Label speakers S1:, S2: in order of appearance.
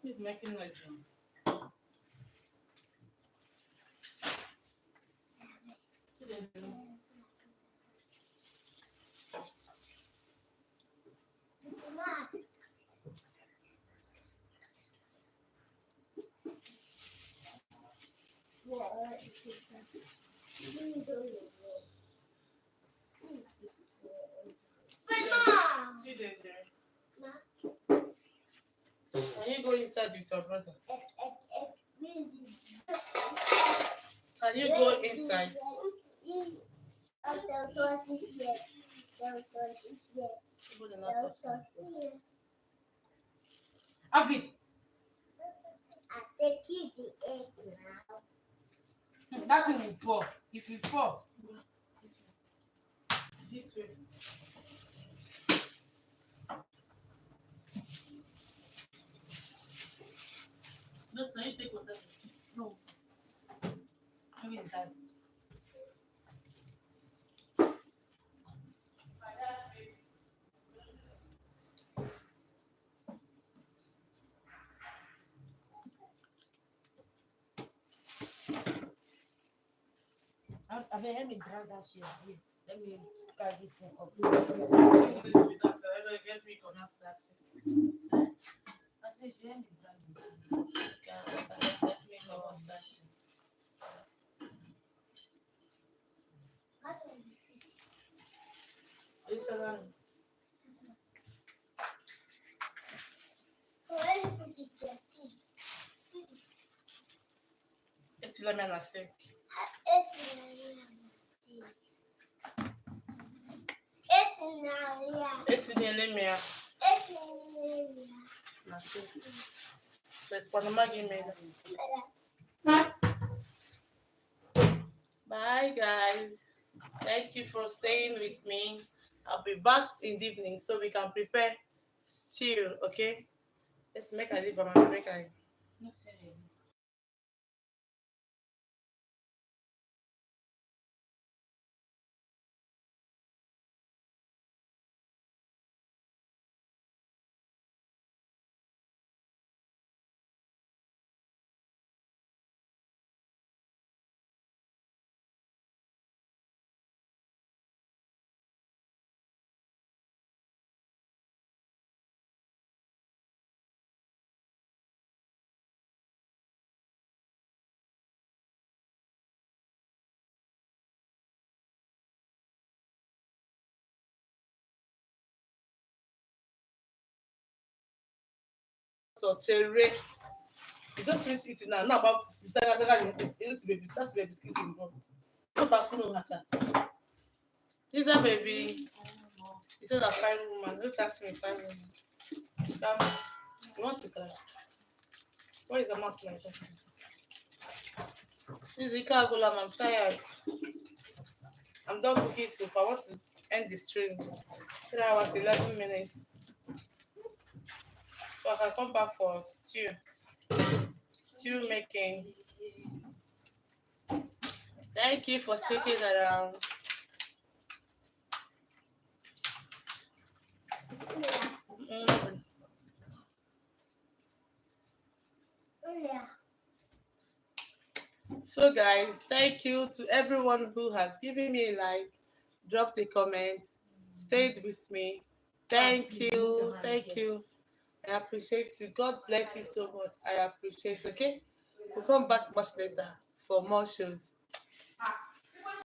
S1: He's making noise now. See this here. Can you go inside with your brother? Can you go inside? Avid.
S2: I take you the egg now.
S1: That thing will fall. If you fall, this way. Just now you take water. No. Who is that?
S3: I mean, let me drag that shit here. Let me carry this thing up.
S1: Get me connect that.
S3: I said, you let me drag this thing.
S1: Get me connect that. It's a lot. It's a lemon, I say. It's in the lemon. That's it. Let's put the Maggie made. Bye, guys. Thank you for staying with me. I'll be back in the evening so we can prepare stew, okay? Let's make a leave and make a.
S3: Not serious.
S1: So, cherry. You just finish eating now. Now about baby. That's baby eating. Put her phone on her. This is a baby. This is a fine woman. Don't ask me, fine woman. You want to cry? Why is the mouth like that? This is Ika Agolam. I'm tired. I'm done cooking soup. I want to end the stream. 3 hours, 11 minutes. So I can come back for stew. Stew making. Thank you for sticking around. So guys, thank you to everyone who has given me a like, dropped a comment, stayed with me. Thank you. Thank you. I appreciate you. God bless you so much. I appreciate it. Okay? We'll come back much later for more shows.